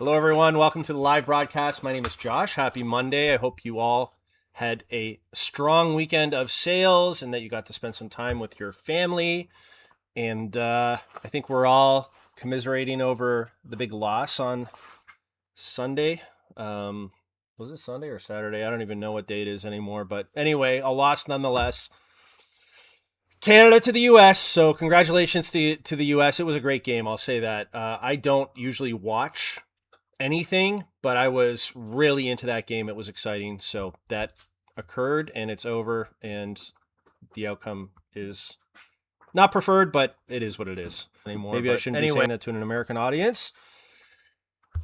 Hello, everyone. Welcome to the live broadcast. My name is Josh. Happy Monday. I hope you all had a strong weekend of sales and that you got to spend some time with your family. And I think we're all commiserating over the big loss on Sunday. Was it Sunday or Saturday? I don't even know what day it is anymore. But anyway, a loss nonetheless. Canada to the U.S. So congratulations to the U.S. It was a great game. I'll say that. I don't usually watch anything, but I was really into that game. It was exciting. So that occurred and it's over, and the outcome is not preferred, but it is what it is anymore. Maybe I shouldn't be saying that to an American audience.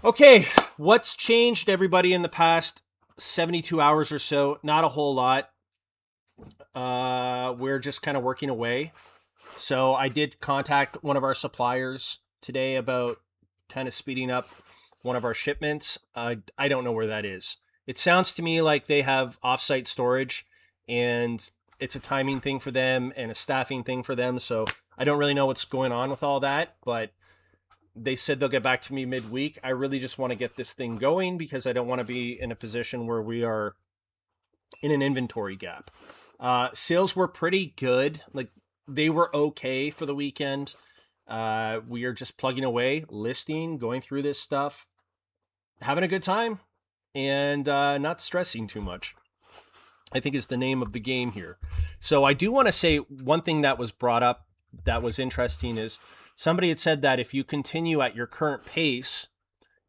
Okay, what's changed, everybody, in the past 72 hours or so? Not a whole lot. We're just kind of working away. So I did contact one of our suppliers today about kind of speeding up one of our shipments. I don't know where that is. It sounds to me like they have offsite storage and it's a timing thing for them and a staffing thing for them. So I don't really know what's going on with all that, but they said they'll get back to me midweek. I really just want to get this thing going because I don't want to be in a position where we are in an inventory gap. Sales were pretty good. Like, they were okay for the weekend. We are just plugging away, listing, going through this stuff, having a good time, and not stressing too much, I think is the name of the game here. So I do want to say one thing that was brought up that was interesting is somebody had said that if you continue at your current pace,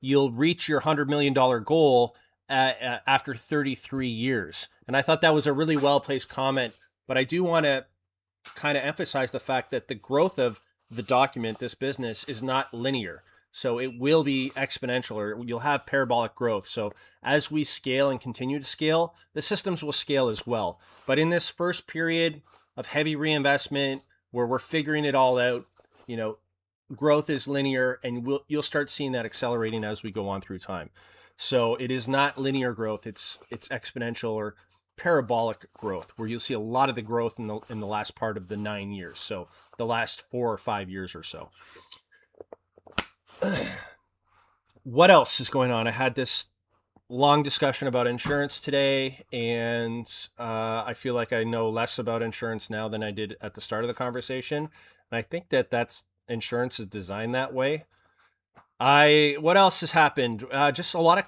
you'll reach your $100 million goal after 33 years. And I thought that was a really well-placed comment, but I do want to kind of emphasize the fact that the growth of the document, this business, is not linear. So it will be exponential, or you'll have parabolic growth. So as we scale and continue to scale, the systems will scale as well. But in this first period of heavy reinvestment where we're figuring it all out, growth is linear, and you'll start seeing that accelerating as we go on through time. So it is not linear growth. It's exponential or parabolic growth, where you'll see a lot of the growth in the last part of the 9 years. So the last 4 or 5 years or so. What else is going on? I had this long discussion about insurance today, and I feel like I know less about insurance now than I did at the start of the conversation. And I think that's insurance is designed that way. What else has happened? Just a lot of,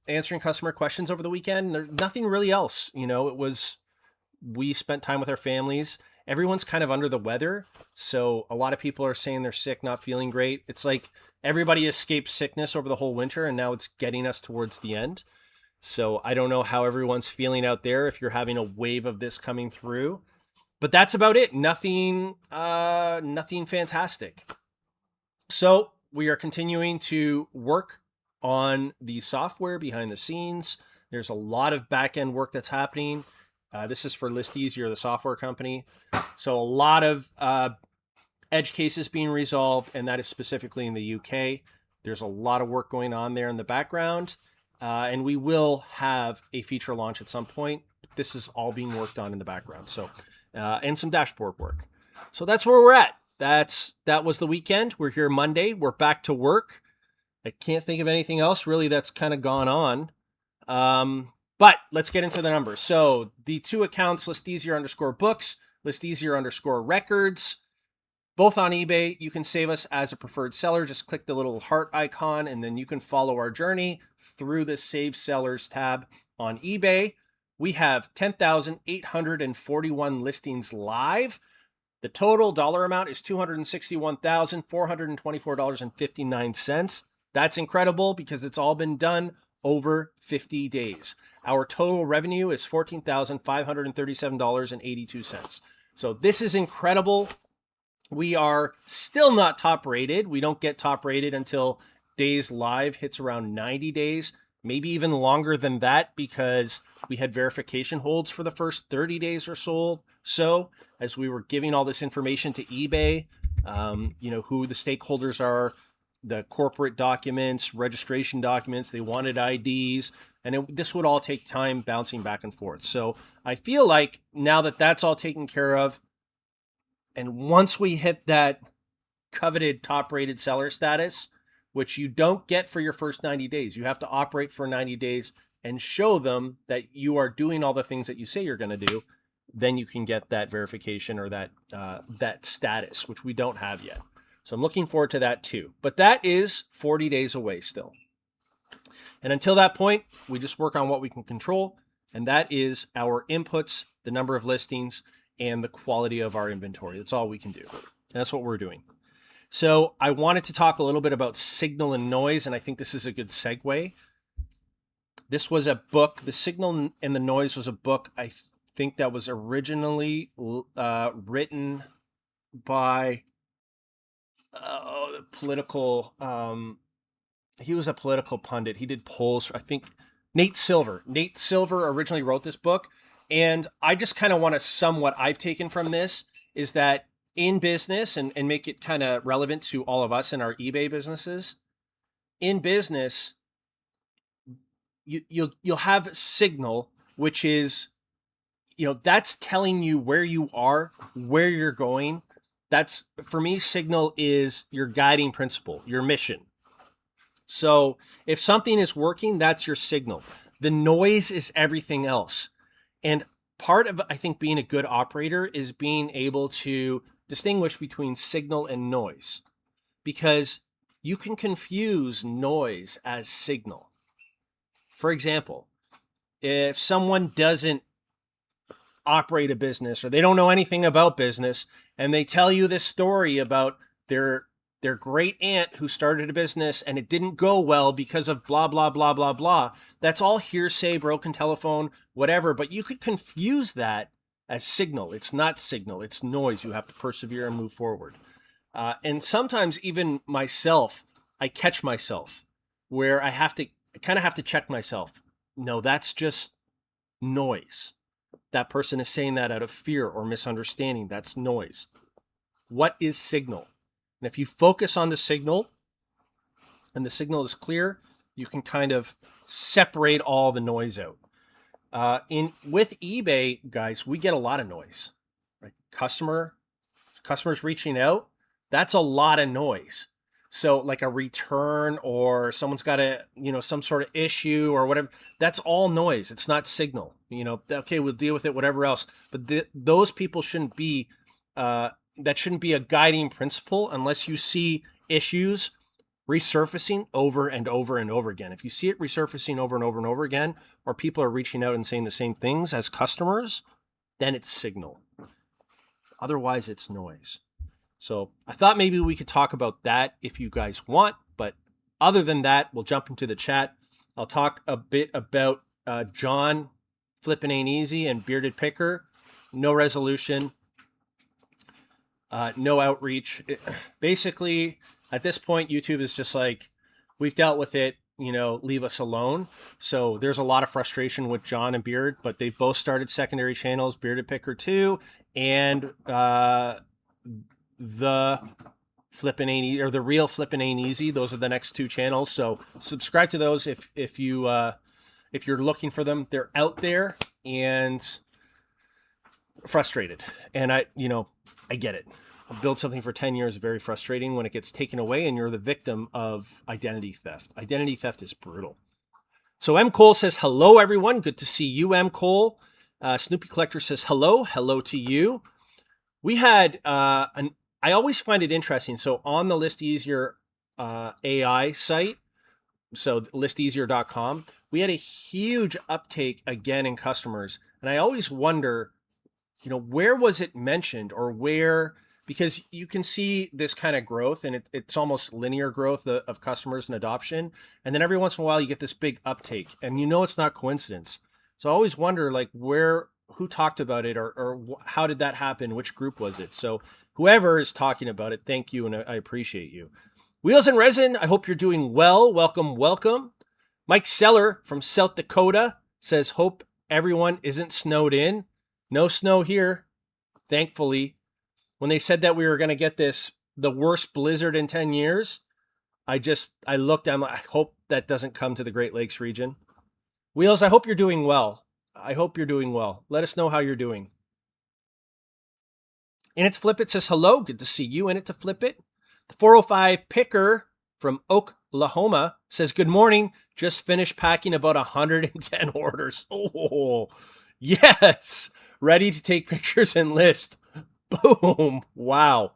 answering customer questions over the weekend. There's nothing really else. We spent time with our families. Everyone's kind of under the weather. So a lot of people are saying they're sick, not feeling great. It's like everybody escaped sickness over the whole winter, and now it's getting us towards the end. So I don't know how everyone's feeling out there, if you're having a wave of this coming through. But that's about it. Nothing fantastic. So we are continuing to work on the software behind the scenes. There's a lot of back-end work that's happening. This is for List Easier, the software company. So a lot of edge cases being resolved, and that is specifically in the UK. There's a lot of work going on there in the background, and we will have a feature launch at some point. This is all being worked on in the background. So, and some dashboard work. So that's where we're at. That was the weekend. We're here Monday. We're back to work. I can't think of anything else really that's kind of gone on. But let's get into the numbers. So the two accounts, List Easier _books, List Easier _records, both on eBay. You can save us as a preferred seller. Just click the little heart icon, and then you can follow our journey through the Save Sellers tab on eBay. We have 10,841 listings live. The total dollar amount is $261,424.59. That's incredible because it's all been done over 50 days. Our total revenue is $14,537.82. So this is incredible. We are still not top rated. We don't get top rated until days live hits around 90 days, maybe even longer than that, because we had verification holds for the first 30 days or so. So as we were giving all this information to eBay, who the stakeholders are, the corporate documents, registration documents, they wanted IDs, and this would all take time bouncing back and forth. So I feel like now that that's all taken care of, and once we hit that coveted top rated seller status, which you don't get for your first 90 days. You have to operate for 90 days and show them that you are doing all the things that you say you're going to do. Then you can get that verification or that status, which we don't have yet. So I'm looking forward to that too. But that is 40 days away still. And until that point, we just work on what we can control, and that is our inputs, the number of listings, and the quality of our inventory. That's all we can do. And that's what we're doing. So I wanted to talk a little bit about signal and noise, and I think this is a good segue. This was a book. The Signal and the Noise was a book, I think, that was originally written by the political... he was a political pundit. He did polls, I think, Nate Silver. Nate Silver originally wrote this book. And I just kind of want to sum what I've taken from this is that in business, and make it kind of relevant to all of us in our eBay businesses, in business, you'll have signal, which is, that's telling you where you are, where you're going. That's, for me, signal is your guiding principle, your mission. So if something is working, that's your signal. The noise is everything else. And part of, I think, being a good operator is being able to distinguish between signal and noise, because you can confuse noise as signal. For example, if someone doesn't operate a business or they don't know anything about business and they tell you this story about their great aunt who started a business and it didn't go well because of blah, blah, blah, blah, blah. That's all hearsay, broken telephone, whatever. But you could confuse that as signal. It's not signal. It's noise. You have to persevere and move forward. And sometimes even myself, I catch myself where I kind of have to check myself. No, that's just noise. That person is saying that out of fear or misunderstanding. That's noise. What is signal? And if you focus on the signal and the signal is clear, you can kind of separate all the noise out. With eBay, guys, we get a lot of noise. Right? Customers reaching out, that's a lot of noise. So like a return or someone's got some sort of issue or whatever, that's all noise. It's not signal. Okay, we'll deal with it, whatever else. But those people shouldn't be... that shouldn't be a guiding principle unless you see issues resurfacing over and over and over again. If you see it resurfacing over and over and over again, or people are reaching out and saying the same things as customers, then it's signal. Otherwise, it's noise. So I thought maybe we could talk about that if you guys want. But other than that, we'll jump into the chat. I'll talk a bit about John, Flippin' Ain't Easy, and Bearded Picker. No resolution. No outreach. Basically, at this point, YouTube is just like, we've dealt with it, leave us alone. So there's a lot of frustration with John and Beard, but they've both started secondary channels, Bearded Picker 2 and the Flippin' Ain't Easy, or the Real Flippin' Ain't Easy. Those are the next two channels. So subscribe to those if you're looking for them. They're out there and frustrated. And I get it. I've built something for 10 years, very frustrating when it gets taken away and you're the victim of identity theft. Identity theft is brutal. So M. Cole says, hello, everyone. Good to see you, M. Cole. Snoopy Collector says, hello to you. We had, I always find it interesting. So on the List Easier AI site, so listeasier.com, we had a huge uptake again in customers. And I always wonder, where was it mentioned or where, because you can see this kind of growth and it's almost linear growth of customers and adoption. And then every once in a while you get this big uptake and it's not coincidence. So I always wonder who talked about it or how did that happen? Which group was it? So whoever is talking about it, thank you. And I appreciate you. Wheels and Resin, I hope you're doing well. Welcome. Mike Seller from South Dakota says, hope everyone isn't snowed in. No snow here, thankfully. When they said that we were going to get the worst blizzard in 10 years, I looked, I'm like, I hope that doesn't come to the Great Lakes region. Wheels, I hope you're doing well. Let us know how you're doing. In it to Flip It says, hello, good to see you. In it to Flip It. The 405 Picker from Oak Lahoma says, good morning. Just finished packing about 110 orders. Oh, yes. Ready to take pictures and list. Boom. Wow.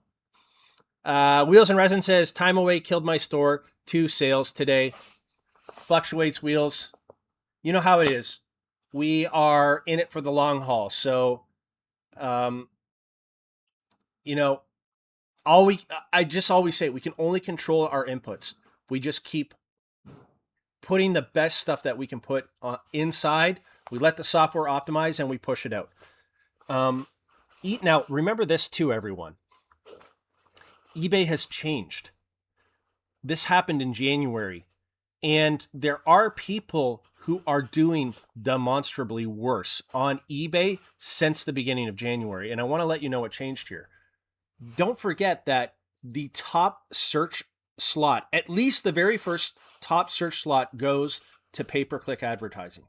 Wheels and Resin says, time away killed my store. 2 sales today. Fluctuates, Wheels. You know how it is. We are in it for the long haul. So, I just always say we can only control our inputs. We just keep putting the best stuff that we can put inside. We let the software optimize and we push it out. Now, remember this too, everyone. eBay has changed. This happened in January, and there are people who are doing demonstrably worse on eBay since the beginning of January. And I want to let you know what changed here. Don't forget that the top search slot, at least the very first top search slot, goes to pay-per-click advertising.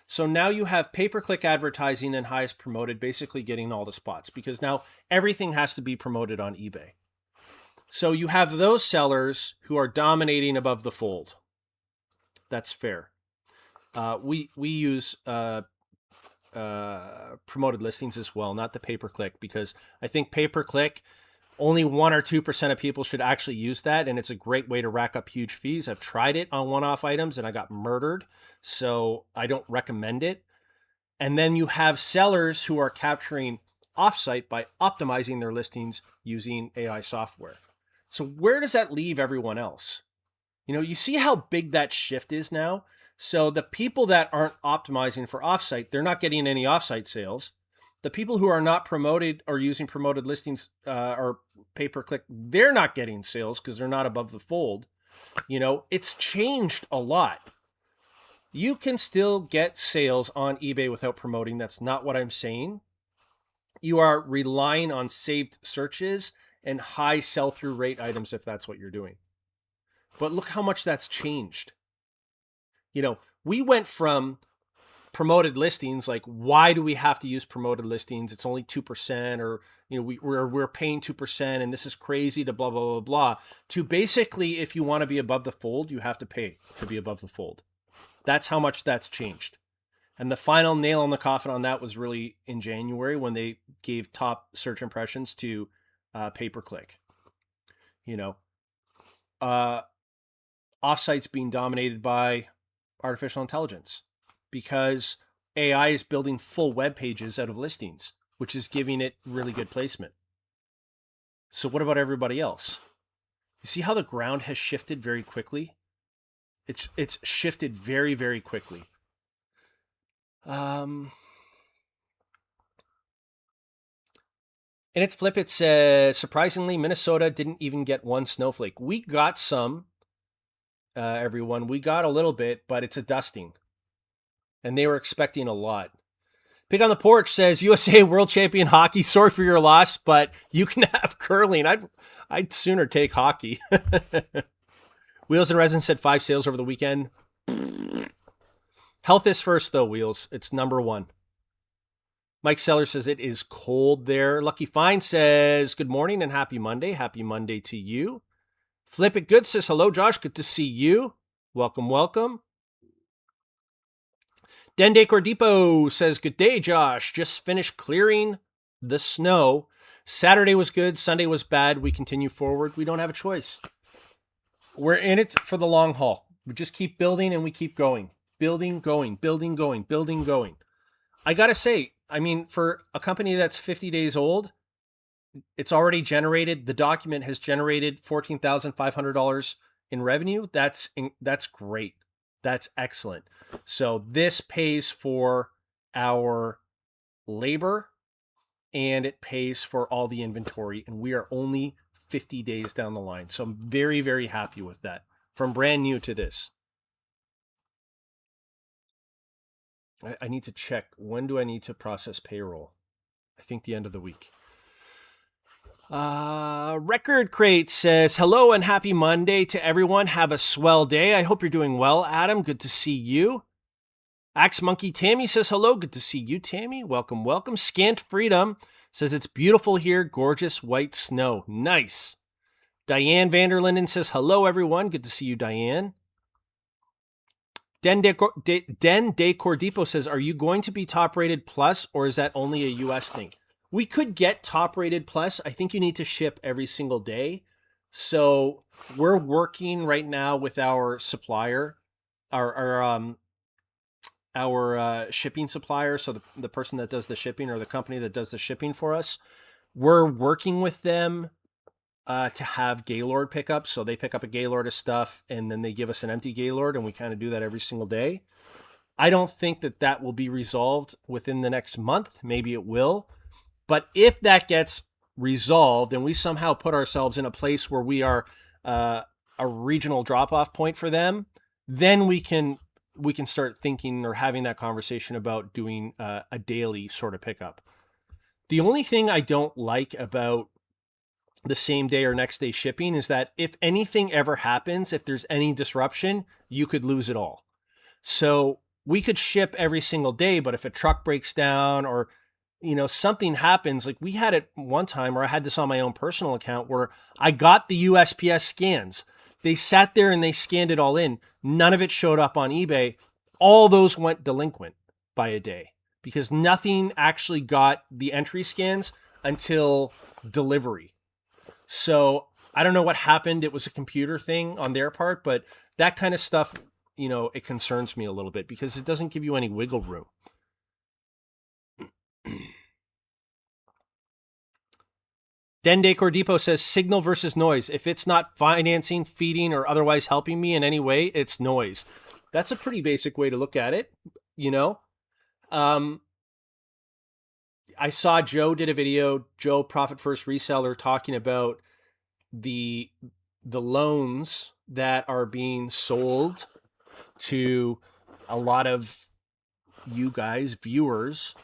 So now you have pay-per-click advertising and highest promoted basically getting all the spots, because now everything has to be promoted on eBay. So you have those sellers who are dominating above the fold. That's fair. We use promoted listings as well, not the pay-per-click, because I think pay-per-click, only 1 or 2% of people should actually use that, and it's a great way to rack up huge fees. I've tried it on one-off items and I got murdered, so I don't recommend it. And then you have sellers who are capturing offsite by optimizing their listings using AI software. So where does that leave everyone else? You see how big that shift is now? So the people that aren't optimizing for offsite, they're not getting any offsite sales. The people who are not promoted or using promoted listings or pay-per-click, they're not getting sales because they're not above the fold. It's changed a lot. You can still get sales on eBay without promoting. That's not what I'm saying. You are relying on saved searches and high sell-through rate items if that's what you're doing. But look how much that's changed. We went from promoted listings, like, why do we have to use promoted listings? It's only 2%, or, we're paying 2% and this is crazy to blah, blah, blah, blah, to basically, if you want to be above the fold, you have to pay to be above the fold. That's how much that's changed. And the final nail in the coffin on that was really in January when they gave top search impressions to pay-per-click. Offsite's being dominated by artificial intelligence because AI is building full web pages out of listings, which is giving it really good placement. So what about everybody else? You see how the ground has shifted very quickly? It's shifted very, very quickly. And it's Flip. It says, surprisingly, Minnesota didn't even get one snowflake. We got some, everyone. We got a little bit, but it's a dusting. And they were expecting a lot. Pig on the Porch says, USA World Champion Hockey. Sorry for your loss, but you can have curling. I'd sooner take hockey. Wheels and Resin said 5 sales over the weekend. Health is first, though, Wheels. It's number 1. Mike Seller says it is cold there. Lucky Fine says, good morning and happy Monday. Happy Monday to you. Flip It Good says, hello, Josh. Good to see you. Welcome, welcome. Dende Cordipo says, good day, Josh. Just finished clearing the snow. Saturday was good. Sunday was bad. We continue forward. We don't have a choice. We're in it for the long haul. We just keep building and we keep going. Building, going, building, going, building, going. I got to say, for a company that's 50 days old, it's already generated, the document has generated $14,500 in revenue. That's great. That's excellent. So this pays for our labor and it pays for all the inventory. And we are only 50 days down the line. So I'm very, very happy with that. From brand new to this. I need to check. When do I need to process payroll? I think the end of the week. Record Crate says, hello and happy Monday to everyone. Have a swell day. I hope you're doing well, Adam. Good to see you. Axe Monkey Tammy says, hello. Good to see you, Tammy. Welcome, welcome. Scant Freedom says, it's beautiful here. Gorgeous white snow. Nice. Diane Vanderlinden says, hello, everyone. Good to see you, Diane. Den De Cordipo says, are you going to be top rated plus, or is that only a US thing? We could get top rated plus. I think you need to ship every single day. So we're working right now with our supplier, our shipping supplier. So the person that does the shipping, or the company that does the shipping for us, we're working with them to have Gaylord pickup. So they pick up a Gaylord of stuff and then they give us an empty Gaylord, and we kind of do that every single day. I don't think that will be resolved within the next month. Maybe it will. But if that gets resolved and we somehow put ourselves in a place where we are a regional drop-off point for them, then we can start thinking or having that conversation about doing a daily sort of pickup. The only thing I don't like about the same day or next day shipping is that if anything ever happens, if there's any disruption, you could lose it all. So we could ship every single day, but if a truck breaks down or something happens, like we had it one time where I had this on my own personal account where I got the USPS scans. They sat there and they scanned it all in. None of it showed up on eBay. All those went delinquent by a day because nothing actually got the entry scans until delivery. So I don't know what happened. It was a computer thing on their part, but that kind of stuff, it concerns me a little bit because it doesn't give you any wiggle room. Dende Cordipo says, signal versus noise. If it's not financing, feeding, or otherwise helping me in any way, it's noise. That's a pretty basic way to look at it, I saw Joe did a video, Joe Profit First Reseller, talking about the loans that are being sold to a lot of you guys, viewers,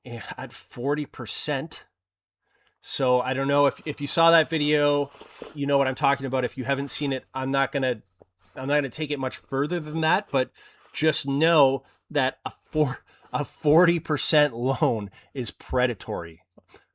at 40%. So I don't know if you saw that video, you know what I'm talking about. If you haven't seen it, I'm not gonna take it much further than that, but just know that a 40% loan is predatory.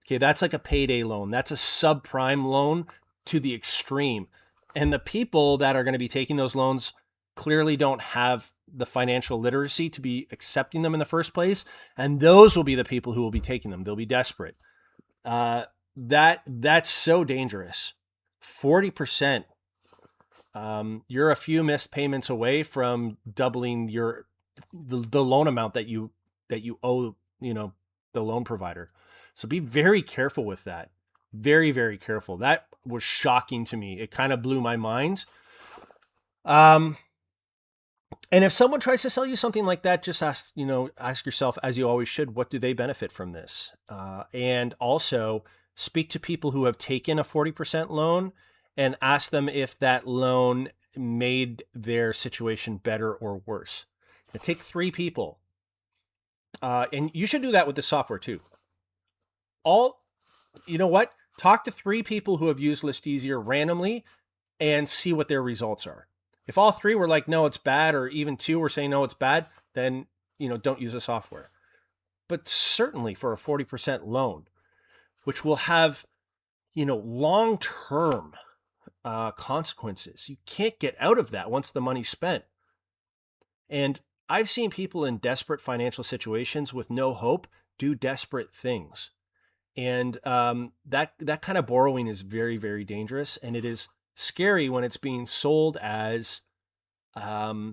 Okay, that's like a payday loan. That's a subprime loan to the extreme. And the people that are going to be taking those loans clearly don't have the financial literacy to be accepting them in the first place. And those will be the people who will be taking them. They'll be desperate. That's so dangerous. 40%. You're a few missed payments away from doubling the loan amount that you owe, the loan provider. So be very careful with that. Very, very careful. That was shocking to me. It kind of blew my mind. And if someone tries to sell you something like that, just ask yourself, as you always should, what do they benefit from this? And also speak to people who have taken a 40% loan and ask them if that loan made their situation better or worse. Now, take 3 people. And you should do that with the software too. Talk to 3 people who have used List Easier randomly and see what their results are. If all 3 were like, no, it's bad, or even 2 were saying, no, it's bad, then, don't use the software. But certainly for a 40% loan, which will have, long-term consequences. You can't get out of that once the money's spent. And I've seen people in desperate financial situations with no hope do desperate things. And that kind of borrowing is very, very dangerous. And it is scary when it's being sold as a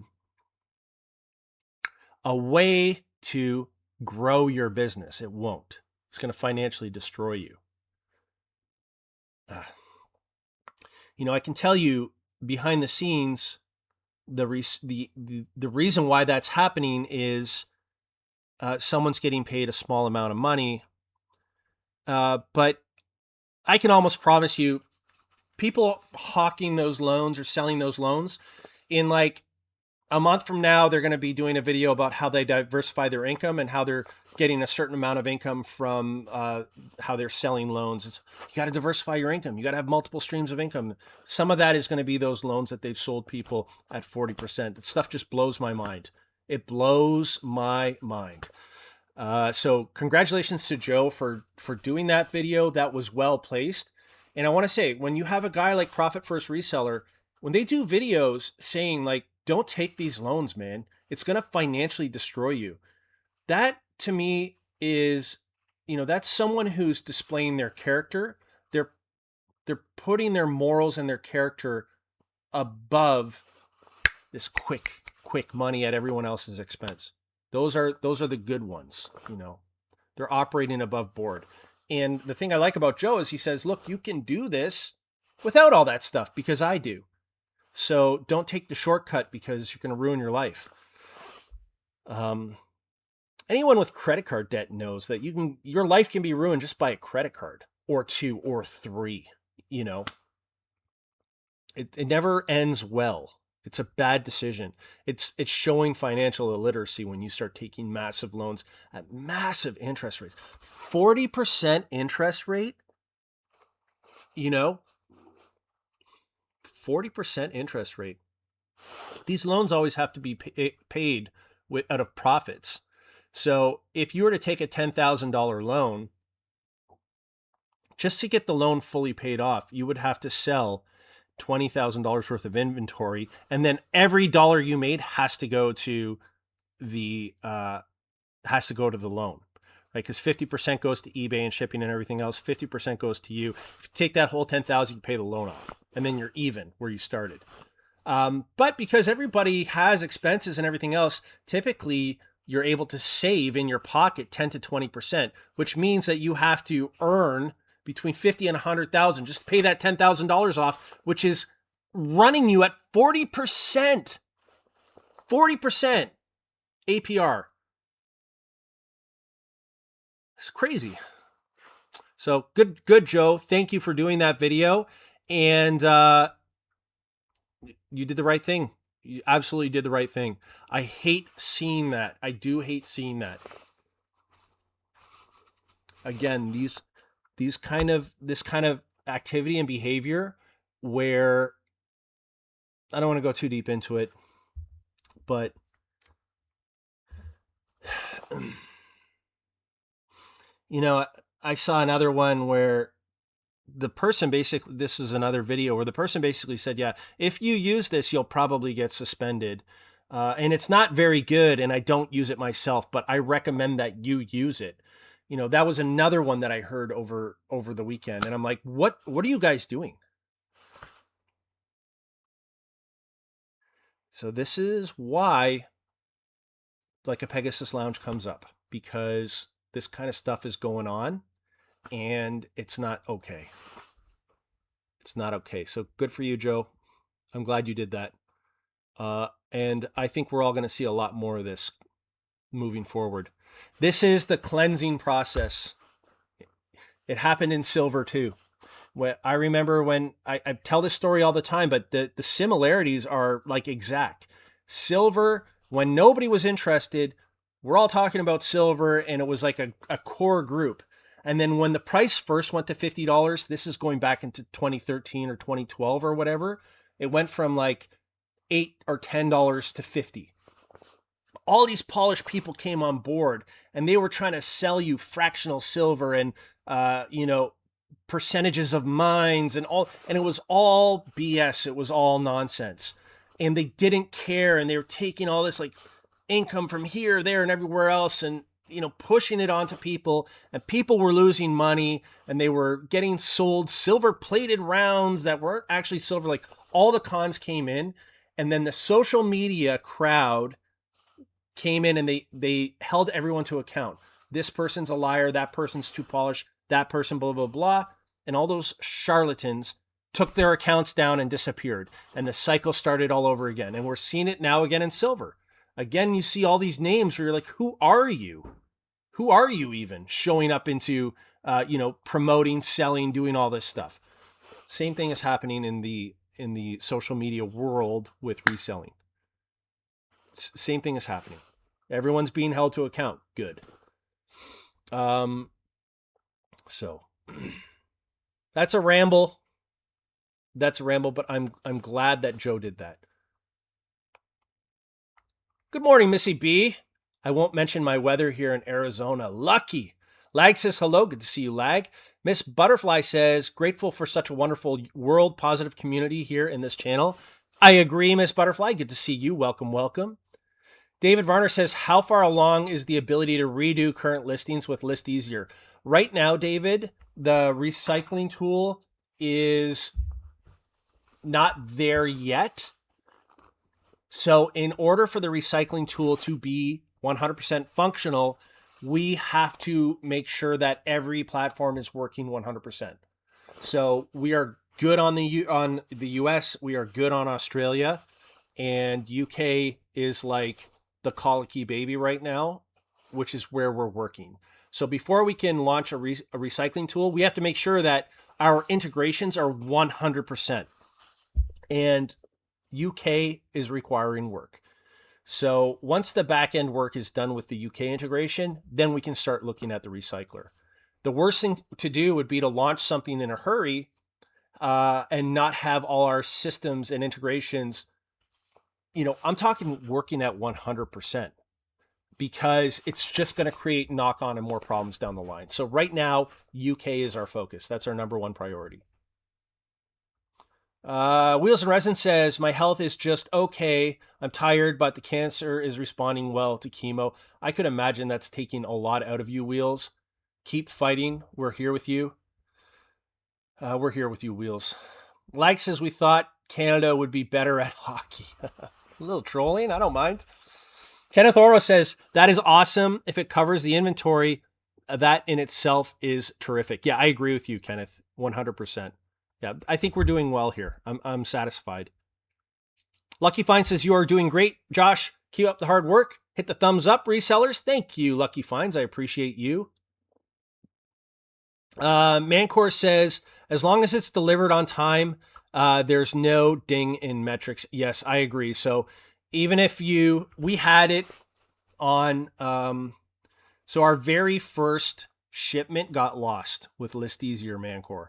way to grow your business. It won't. It's going to financially destroy you. I can tell you behind the scenes, the reason why that's happening is someone's getting paid a small amount of money. But I can almost promise you, people hawking those loans or selling those loans, in like a month from now, they're going to be doing a video about how they diversify their income and how they're getting a certain amount of income from how they're selling loans. You got to diversify your income. You got to have multiple streams of income. Some of that is going to be those loans that they've sold people at 40%. That stuff just blows my mind. It blows my mind. So congratulations to Joe for doing that video. That was well placed. And I want to say, when you have a guy like Profit First Reseller, when they do videos saying like, don't take these loans, man, it's going to financially destroy you. That to me is, that's someone who's displaying their character. They're putting their morals and their character above this quick money at everyone else's expense. Those are the good ones, They're operating above board. And the thing I like about Joe is he says, look, you can do this without all that stuff because I do. So don't take the shortcut because you're going to ruin your life. Anyone with credit card debt knows that your life can be ruined just by a credit card or two or three, It never ends well. It's a bad decision. It's showing financial illiteracy when you start taking massive loans at massive interest rates. 40% interest rate, 40% interest rate. These loans always have to be paid out of profits. So if you were to take a $10,000 loan, just to get the loan fully paid off, you would have to sell $20,000 worth of inventory, and then every dollar you made has to go to the loan, right? Because 50% goes to eBay and shipping and everything else. 50% goes to you. If you take that whole $10,000, you pay the loan off, and then you're even where you started. But because everybody has expenses and everything else, typically you're able to save in your pocket 10 to 20%, which means that you have to earn between 50 and 100,000 just to pay that $10,000 off, which is running you at 40%. 40% APR. It's crazy. So good, Joe. Thank you for doing that video. And you did the right thing. You absolutely did the right thing. I hate seeing that. I do hate seeing that. Again, this kind of activity and behavior where I don't want to go too deep into it, but I saw another one where the person basically, this is another video where the person basically said, yeah, if you use this, you'll probably get suspended. And it's not very good, and I don't use it myself, but I recommend that you use it. That was another one that I heard over the weekend. And I'm like, what are you guys doing? So this is why like a Pegasus Lounge comes up, because this kind of stuff is going on and it's not okay. It's not okay. So good for you, Joe. I'm glad you did that. And I think we're all going to see a lot more of this moving forward. This is the cleansing process. It happened in silver too. I remember when I tell this story all the time, but the similarities are like exact. Silver, when nobody was interested, we're all talking about silver, and it was like a core group. And then when the price first went to $50, this is going back into 2013 or 2012 or whatever, it went from like $8 or $10 to $50. All these polished people came on board, and they were trying to sell you fractional silver and percentages of mines and it was all BS. It was all nonsense, and they didn't care, and they were taking all this like income from here, there, and everywhere else, and pushing it onto people, and people were losing money, and they were getting sold silver plated rounds that weren't actually silver. Like, all the cons came in, and then the social media crowd came in, and they held everyone to account. This person's a liar, that person's too polished, that person blah blah blah, and all those charlatans took their accounts down and disappeared, and the cycle started all over again. And we're seeing it now again in silver. Again, you see all these names where you're like, who are you? Who are you even showing up into, promoting, selling, doing all this stuff? Same thing is happening in the social media world with reselling. Same thing is happening. Everyone's being held to account. Good. So that's a ramble. But I'm glad that Joe did that. Good morning, Missy B. I won't mention my weather here in Arizona. Lucky. Lag says hello. Good to see you, Lag. Miss Butterfly says, grateful for such a wonderful world positive community here in this channel. I agree, Miss Butterfly. Good to see you. Welcome, welcome. David Varner says, how far along is the ability to redo current listings with List Easier? Right now, David, the recycling tool is not there yet. So in order for the recycling tool to be 100% functional, we have to make sure that every platform is working 100%. So we are good on the US, we are good on Australia, and UK is like the colicky baby right now, which is where we're working. So before we can launch a recycling tool, we have to make sure that our integrations are 100%. And UK is requiring work. So once the back end work is done with the UK integration, then we can start looking at the recycler. The worst thing to do would be to launch something in a hurry and not have all our systems and integrations. I'm talking working at 100%, because it's just going to create knock-on and more problems down the line. So right now, UK is our focus. That's our number one priority. Wheels and Resin says, my health is just okay. I'm tired, but the cancer is responding well to chemo. I could imagine that's taking a lot out of you, Wheels. Keep fighting. We're here with you. We're here with you, Wheels. Lag says, we thought Canada would be better at hockey. A little trolling, I don't mind. Kenneth Oro says, that is awesome. If it covers the inventory, that in itself is terrific. Yeah, I agree with you, Kenneth, 100%. Yeah, I think we're doing well here. I'm satisfied. Lucky Fine says, you are doing great, Josh. Keep up the hard work. Hit the thumbs up, resellers. Thank you, Lucky Finds. I appreciate you. Mancor says, as long as it's delivered on time, there's no ding in metrics. Yes, I agree. So even if we had it on, so our very first shipment got lost with List Easier, Mancor.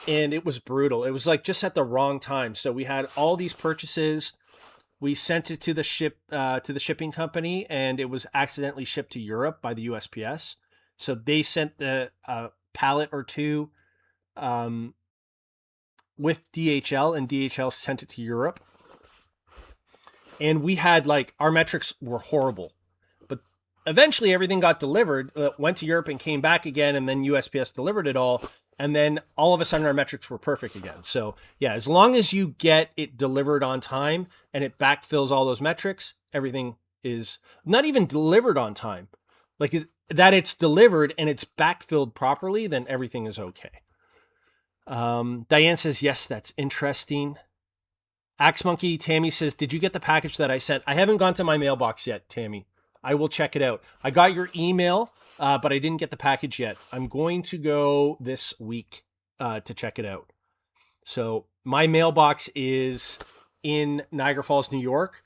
And it was brutal. It was like just at the wrong time. So we had all these purchases. We sent it to the shipping company, and it was accidentally shipped to Europe by the USPS. So they sent the pallet or two with DHL, and DHL sent it to Europe. And we had our metrics were horrible. But eventually everything got delivered, went to Europe and came back again, and then USPS delivered it all. And then all of a sudden our metrics were perfect again. So yeah, as long as you get it delivered on time and it backfills all those metrics, everything is not even delivered on time. That it's delivered and it's backfilled properly, then everything is okay. Diane says, yes, that's interesting. Axe Monkey Tammy says, did you get the package that I sent? I haven't gone to my mailbox yet, Tammy. I will check it out. I got your email, but I didn't get the package yet. I'm going to go this week to check it out. So my mailbox is in Niagara Falls, New York.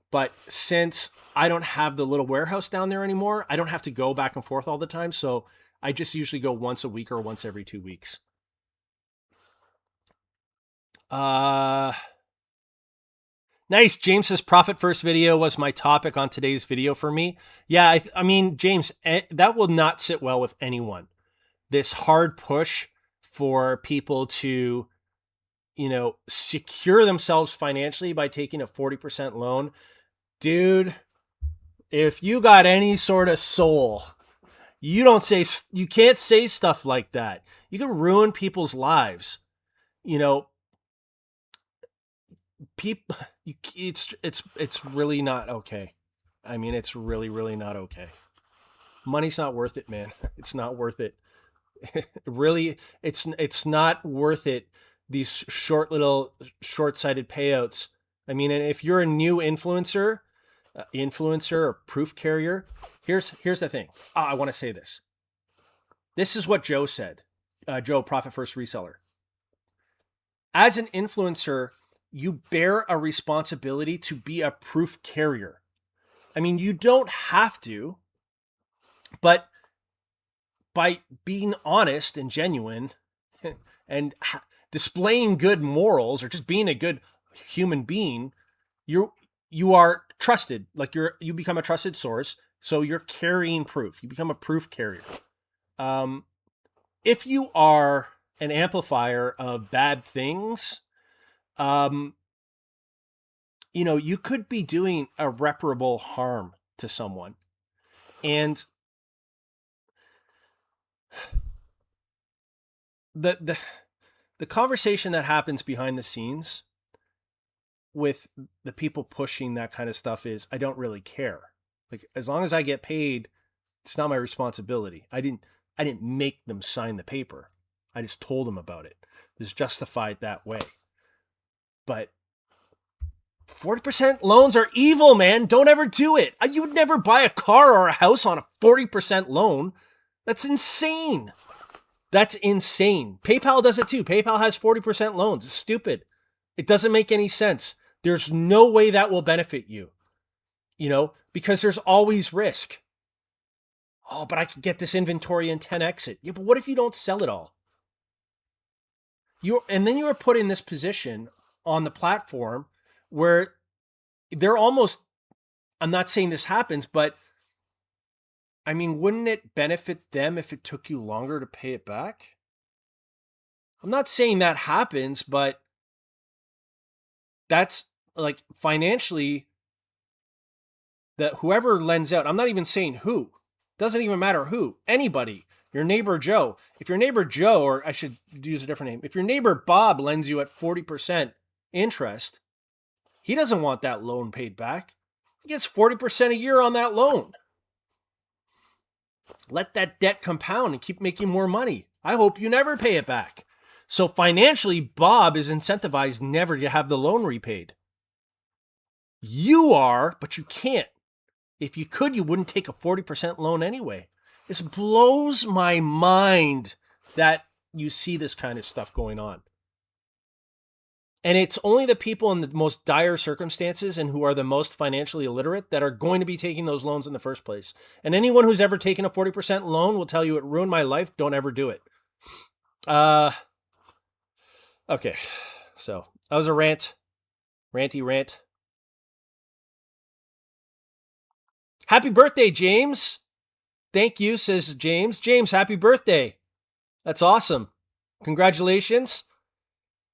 But since I don't have the little warehouse down there anymore, I don't have to go back and forth all the time. So I just usually go once a week or once every 2 weeks. Nice. James says, profit first video was my topic on today's video for me. Yeah, I mean, James, that will not sit well with anyone. This hard push for people to, secure themselves financially by taking a 40% loan. Dude, if you got any sort of soul, you can't say stuff like that. You can ruin people's lives. People, it's really not okay. I mean, it's really, really not okay. Money's not worth it, man. It's not worth it. Really, it's not worth it. These short-sighted payouts. I mean, and if you're a new influencer or proof carrier, here's the thing. I want to say this. This is what Joe said. Joe, Profit First Reseller. As an influencer, you bear a responsibility to be a proof carrier. I mean, you don't have to, but by being honest and genuine and displaying good morals or just being a good human being, you are trusted. You become a trusted source. So you're carrying proof. You become a proof carrier. if you are an amplifier of bad things, you could be doing irreparable harm to someone. And the conversation that happens behind the scenes with the people pushing that kind of stuff is, I don't really care. Like, as long as I get paid, it's not my responsibility. I didn't make them sign the paper. I just told them about it. It's justified that way. But 40% loans are evil, man. Don't ever do it. You would never buy a car or a house on a 40% loan. That's insane. That's insane. PayPal does it too. PayPal has 40% loans. It's stupid. It doesn't make any sense. There's no way that will benefit you, because there's always risk. Oh, but I could get this inventory and 10x it. Yeah, but what if you don't sell it all? And then you are put in this position on the platform where they're almost, I'm not saying this happens, but I mean, wouldn't it benefit them if it took you longer to pay it back? I'm not saying that happens, but that's like financially, that whoever lends out, I'm not even saying who, doesn't even matter who, anybody, your neighbor Joe. If your neighbor Joe, or I should use a different name, if your neighbor Bob lends you at 40% interest, he doesn't want that loan paid back. He gets 40% a year on that loan. Let that debt compound and keep making more money. I hope you never pay it back. So financially, Bob is incentivized never to have the loan repaid. You are, but you can't. If you could, you wouldn't take a 40% loan anyway. This blows my mind that you see this kind of stuff going on. And it's only the people in the most dire circumstances and who are the most financially illiterate that are going to be taking those loans in the first place. And anyone who's ever taken a 40% loan will tell you it ruined my life. Don't ever do it. Okay. So that was a ranty rant. Happy birthday, James. Thank you, says James. James, happy birthday. That's awesome. Congratulations.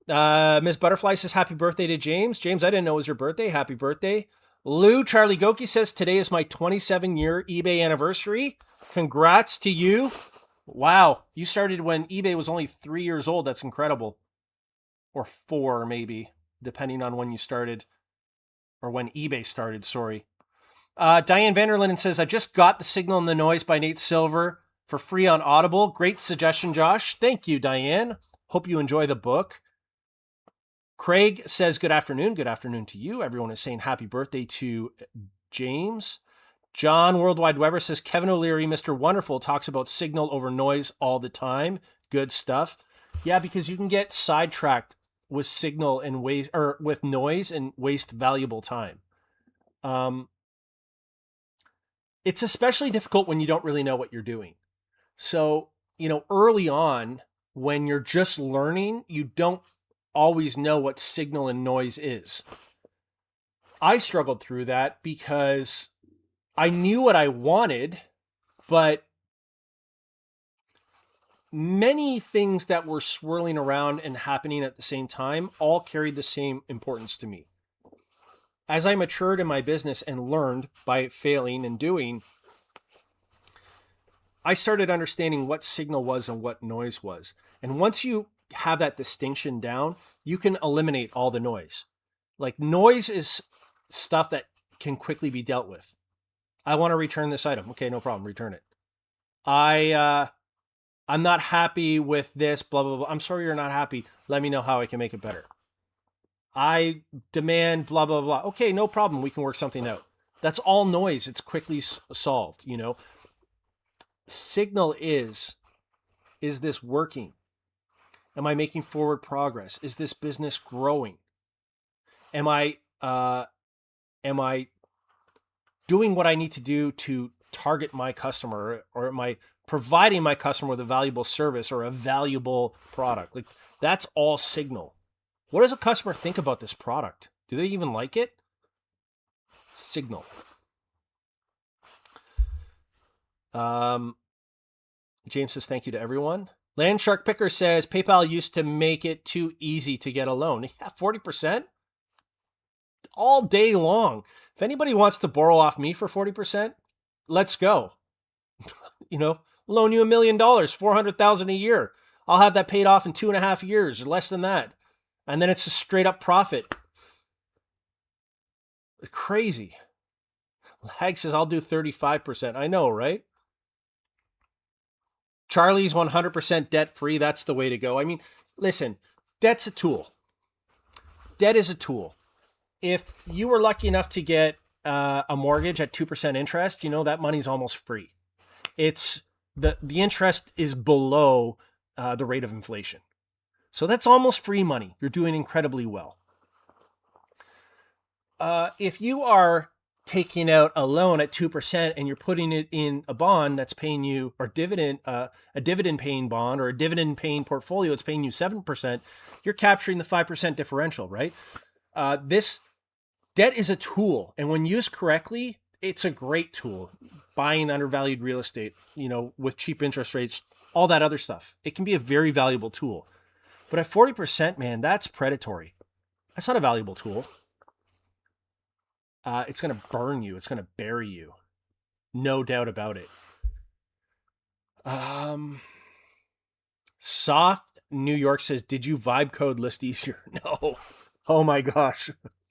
Ms. Butterfly says happy birthday to James. James, I didn't know it was your birthday. Happy birthday. Lou Charlie Goki says today is my 27-year eBay anniversary. Congrats to you. Wow. You started when eBay was only 3 years old. That's incredible. Or 4 maybe, depending on when you started. Or when eBay started, sorry. Diane Vanderlinden says, I just got The Signal and the Noise by Nate Silver for free on Audible. Great suggestion, Josh. Thank you, Diane. Hope you enjoy the book. Craig says, good afternoon. Good afternoon to you. Everyone is saying happy birthday to James. John Worldwide Weber says, Kevin O'Leary, Mr. Wonderful, talks about signal over noise all the time. Good stuff. Yeah, because you can get sidetracked with signal and waste, or with noise, and waste valuable time. It's especially difficult when you don't really know what you're doing. So, early on, when you're just learning, you don't always know what signal and noise is. I struggled through that because I knew what I wanted, but many things that were swirling around and happening at the same time all carried the same importance to me. As I matured in my business and learned by failing and doing, I started understanding what signal was and what noise was. And once you have that distinction down, you can eliminate all the noise. Like, noise is stuff that can quickly be dealt with. I want to return this item. Okay, no problem. Return it. I'm not happy with this, blah, blah, blah. I'm sorry you're not happy. Let me know how I can make it better. I demand blah, blah, blah. Okay, no problem. We can work something out. That's all noise. It's quickly solved, Signal is this working? Am I making forward progress? Is this business growing? Am I doing what I need to do to target my customer, or am I providing my customer with a valuable service or a valuable product? Like, that's all signal. What does a customer think about this product? Do they even like it? Signal. James says, thank you to everyone. Landshark Picker says PayPal used to make it too easy to get a loan. Yeah, 40% all day long. If anybody wants to borrow off me for 40%, let's go. Loan you $1 million, 400,000 a year. I'll have that paid off in 2.5 years or less than that. And then it's a straight up profit. It's crazy. Lag says, I'll do 35%. I know, right? Charlie's 100% debt free. That's the way to go. I mean, listen, debt's a tool. Debt is a tool. If you were lucky enough to get a mortgage at 2% interest, that money's almost free. It's the interest is below the rate of inflation. So that's almost free money. You're doing incredibly well. If you are taking out a loan at 2% and you're putting it in a bond that's paying you, or a dividend paying bond, or a dividend paying portfolio that's paying you 7%, you're capturing the 5% differential, right? This debt is a tool, and when used correctly, it's a great tool. Buying undervalued real estate, with cheap interest rates, all that other stuff. It can be a very valuable tool. But at 40%, man, that's predatory. That's not a valuable tool. It's going to burn you. It's going to bury you. No doubt about it. Soft New York says, did you vibe code list easier? No. Oh my gosh.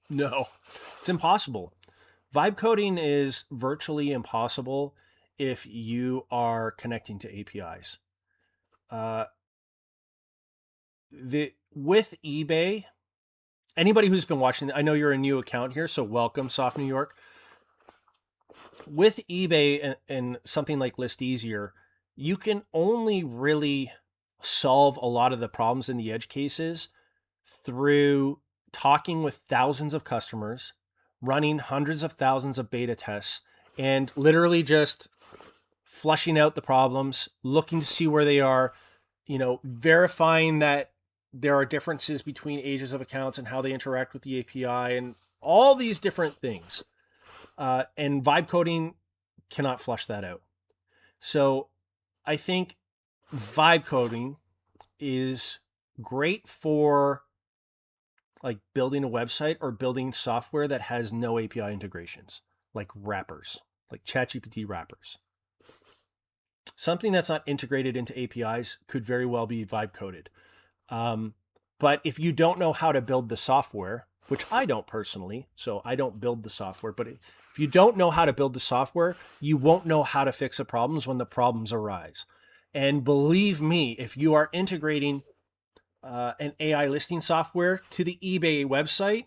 No. It's impossible. Vibe coding is virtually impossible if you are connecting to APIs. With eBay, anybody who's been watching, I know you're a new account here, so welcome, Soft New York. With eBay and something like List Easier, you can only really solve a lot of the problems in the edge cases through talking with thousands of customers, running hundreds of thousands of beta tests, and literally just flushing out the problems, looking to see where they are, verifying that there are differences between ages of accounts and how they interact with the API and all these different things. And vibe coding cannot flush that out. So I think vibe coding is great for like building a website or building software that has no API integrations, like wrappers, like ChatGPT wrappers. Something that's not integrated into APIs could very well be vibe coded. But if you don't know how to build the software, which I don't personally, so I don't build the software, but if you don't know how to build the software, you won't know how to fix the problems when the problems arise. And believe me, if you are integrating an AI listing software to the eBay website,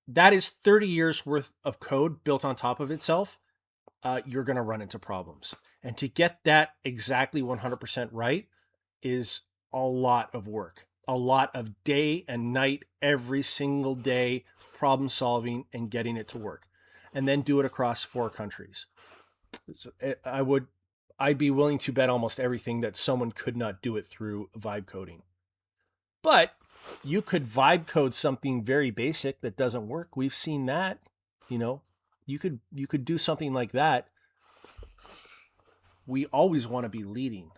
that is 30 years worth of code built on top of itself. You're going to run into problems. And to get that exactly 100% right is a lot of work, a lot of day and night, every single day, problem solving and getting it to work, and then do it across 4 countries. I'd be willing to bet almost everything that someone could not do it through vibe coding. But you could vibe code something very basic that doesn't work. We've seen that, you could do something like that. We always want to be leading.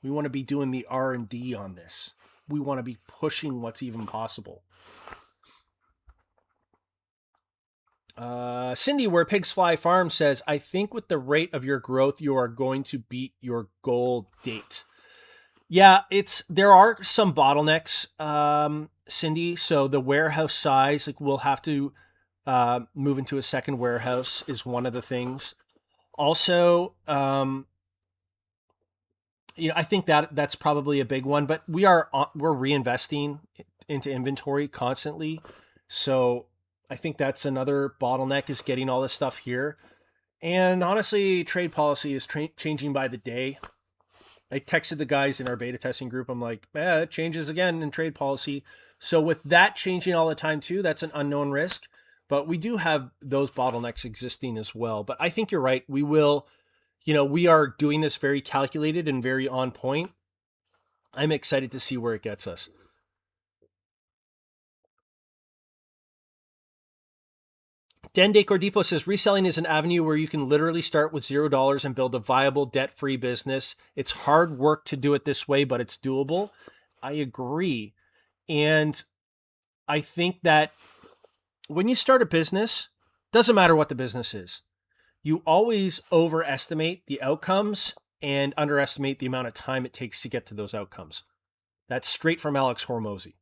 We want to be doing the R&D on this. We want to be pushing what's even possible. Cindy, where pigs fly farm, says, I think with the rate of your growth, you are going to beat your goal date. Yeah, there are some bottlenecks, Cindy. So the warehouse size, like we'll have to move into a second warehouse is one of the things. Also, I think that's probably a big one, but we're reinvesting into inventory constantly. So I think that's another bottleneck, is getting all this stuff here. And honestly, trade policy is changing by the day. I texted the guys in our beta testing group. I'm like, it changes again in trade policy. So with that changing all the time too, that's an unknown risk. But we do have those bottlenecks existing as well. But I think you're right. We will, we are doing this very calculated and very on point. I'm excited to see where it gets us. Dende Cordipo says reselling is an avenue where you can literally start with $0 and build a viable debt-free business. It's hard work to do it this way, but it's doable. I agree. And I think that when you start a business, doesn't matter what the business is, you always overestimate the outcomes and underestimate the amount of time it takes to get to those outcomes. That's straight from Alex Hormozy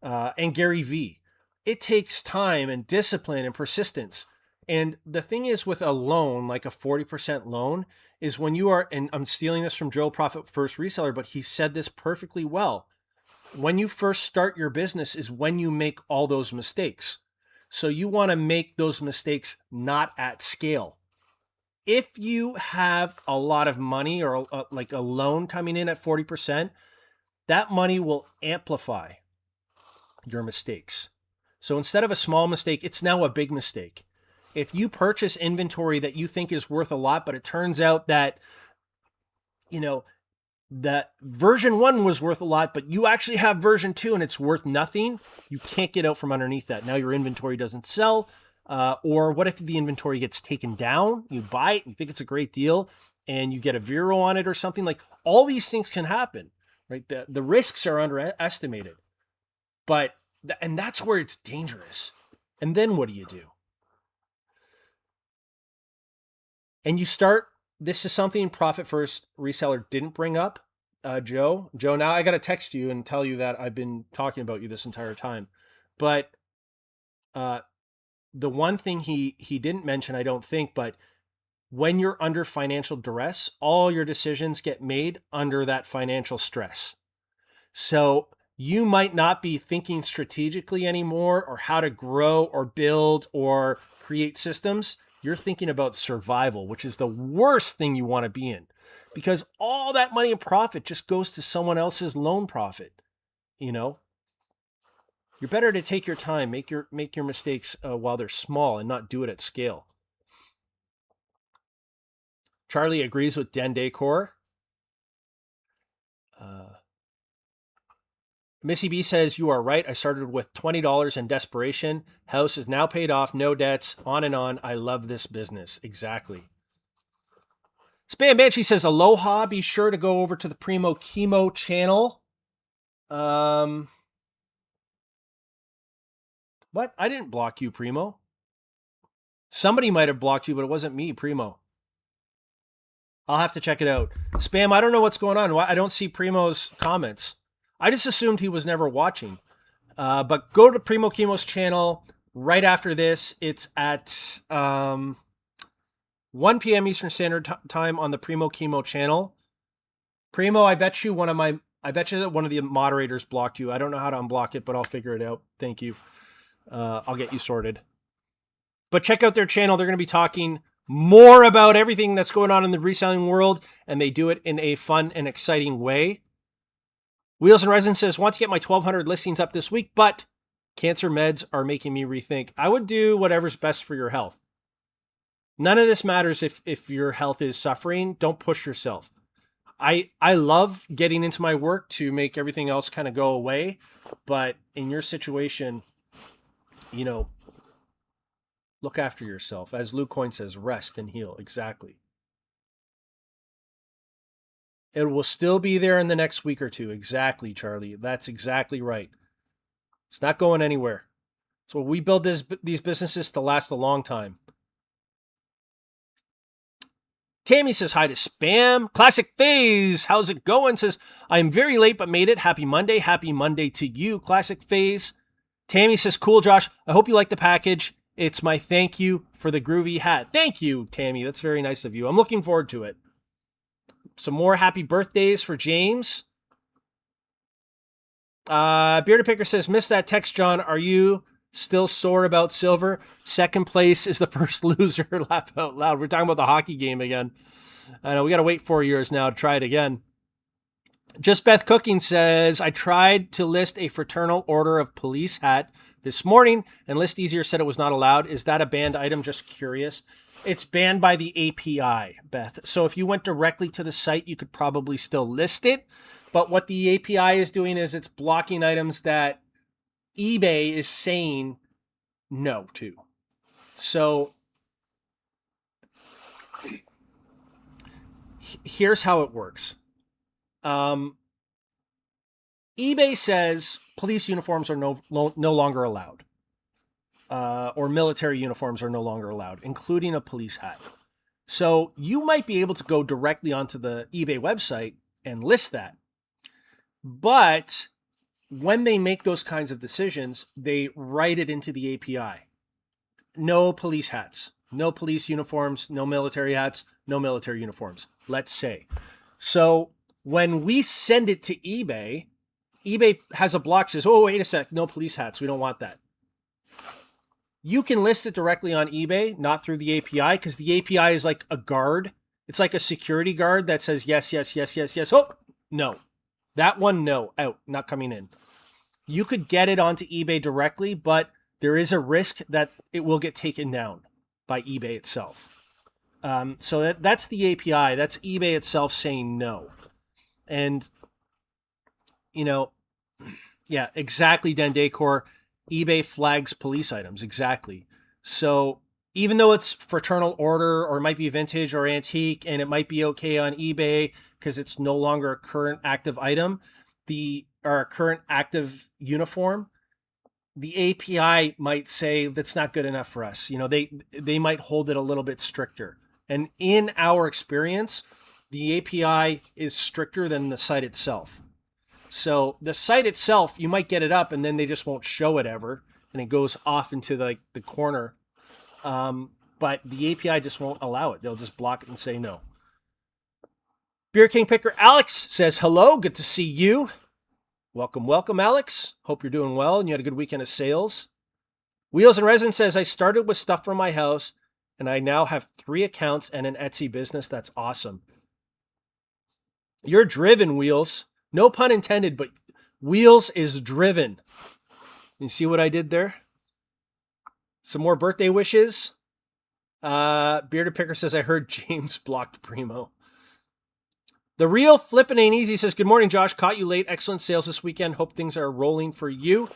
and Gary Vee. It takes time and discipline and persistence. And the thing is with a loan, like a 40% loan, is when you are, and I'm stealing this from Joe Profit First Reseller, but he said this perfectly well. When you first start your business is when you make all those mistakes. So you want to make those mistakes not at scale. If you have a lot of money or like a loan coming in at 40%, that money will amplify your mistakes. So instead of a small mistake, it's now a big mistake. If you purchase inventory that you think is worth a lot, but it turns out that, that version 1 was worth a lot, but you actually have version 2 and it's worth nothing, you can't get out from underneath that. Now your inventory doesn't sell. Or what if the inventory gets taken down? You buy it, you think it's a great deal, and you get a Vero on it or something. Like, all these things can happen, right? The risks are underestimated. And that's where it's dangerous. And then what do you do? And you start, this is something Profit First Reseller didn't bring up, Joe. Joe, now I got to text you and tell you that I've been talking about you this entire time. But the one thing he didn't mention, I don't think, but when you're under financial duress, all your decisions get made under that financial stress. So you might not be thinking strategically anymore or how to grow or build or create systems. You're thinking about survival, which is the worst thing you want to be in, because all that money and profit just goes to someone else's loan profit. You're better to take your time, make your mistakes while they're small and not do it at scale. Charlie agrees with Den Decor. Missy B says, you are right. I started with $20 in desperation. House is now paid off. No debts. On and on. I love this business. Exactly. Spam Banshee says, aloha. Be sure to go over to the Primo Chemo channel. What? I didn't block you, Primo. Somebody might have blocked you, but it wasn't me, Primo. I'll have to check it out. Spam, I don't know what's going on. I don't see Primo's comments. I just assumed he was never watching. But go to Primo Chemo's channel right after this. It's at 1 p.m. Eastern Standard Time on the Primo Chemo channel. Primo, I bet you one of the moderators blocked you. I don't know how to unblock it, but I'll figure it out. Thank you. I'll get you sorted. But check out their channel. They're going to be talking more about everything that's going on in the reselling world, and they do it in a fun and exciting way. Wheels and Resin says, want to get my 1,200 listings up this week, but cancer meds are making me rethink. I would do whatever's best for your health. None of this matters if your health is suffering. Don't push yourself. I love getting into my work to make everything else kind of go away. But in your situation, look after yourself. As Luke Coyne says, rest and heal. Exactly. It will still be there in the next week or two. Exactly, Charlie. That's exactly right. It's not going anywhere. So we build these businesses to last a long time. Tammy says hi to Spam. Classic Phase, how's it going? Says, I'm very late but made it. Happy Monday. Happy Monday to you, Classic Phase. Tammy says, cool, Josh. I hope you like the package. It's my thank you for the groovy hat. Thank you, Tammy. That's very nice of you. I'm looking forward to it. Some more happy birthdays for James. Bearded Picker says, missed that text, John. Are you still sore about silver? Second place is the first loser. Laugh out loud. We're talking about the hockey game again. I know we got to wait 4 years now to try it again. Just Beth Cooking says, I tried to list a fraternal order of police hat this morning, and List Easier said it was not allowed. Is that a banned item? Just curious. It's banned by the API, Beth. So if you went directly to the site, you could probably still list it. But what the API is doing is it's blocking items that eBay is saying no to. So here's how it works. eBay says police uniforms are no longer allowed, or military uniforms are no longer allowed, including a police hat. So you might be able to go directly onto the eBay website and list that. But when they make those kinds of decisions, they write it into the API. No police hats, no police uniforms, no military hats, no military uniforms, let's say. So when we send it to eBay, eBay has a block that says, oh, wait a sec, no police hats. We don't want that. You can list it directly on eBay, not through the API, because the API is like a guard. It's like a security guard that says, yes, yes, yes, yes, yes. Oh, no. That one, no, out, not coming in. You could get it onto eBay directly, but there is a risk that it will get taken down by eBay itself. So that's the API. That's eBay itself saying no. And, you know, yeah, exactly, Den Decor. eBay flags police items, exactly. So even though it's fraternal order or it might be vintage or antique and it might be okay on eBay because it's no longer a current active item, or a current active uniform, the API might say that's not good enough for us. You know, they might hold it a little bit stricter. And in our experience, the API is stricter than the site itself. So the site itself, you might get it up and then they just won't show it ever. And it goes off into the corner. But the API just won't allow it. They'll just block it and say no. Beer King Picker Alex says, hello, good to see you. Welcome, welcome, Alex. Hope you're doing well and you had a good weekend of sales. Wheels and Resin says, I started with stuff from my house and I now have 3 accounts and an Etsy business. That's awesome. You're driven, Wheels. No pun intended, but Wheels is driven. You see what I did there? Some more birthday wishes. Bearded Picker says, I heard James blocked Primo. The Real Flippin' Ain't Easy says, good morning, Josh. Caught you late. Excellent sales this weekend. Hope things are rolling for you.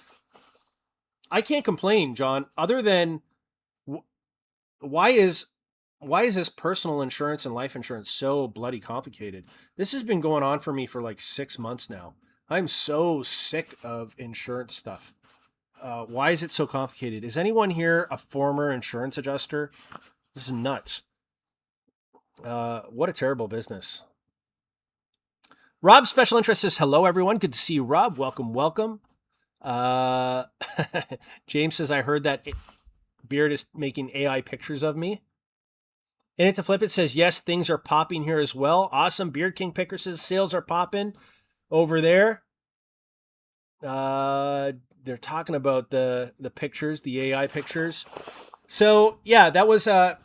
I can't complain, John, other than why is this personal insurance and life insurance so bloody complicated? This has been going on for me for like 6 months now. I'm so sick of insurance stuff. Why is it so complicated? Is anyone here a former insurance adjuster? This is nuts. What a terrible business. Rob Special Interest says, hello, everyone. Good to see you, Rob. Welcome, welcome. James says, I heard that Beard is making AI pictures of me. In it to flip it says, yes, things are popping here as well. Awesome. Beard King Picker says sales are popping over there. They're talking about the pictures, the AI pictures. So yeah, that was a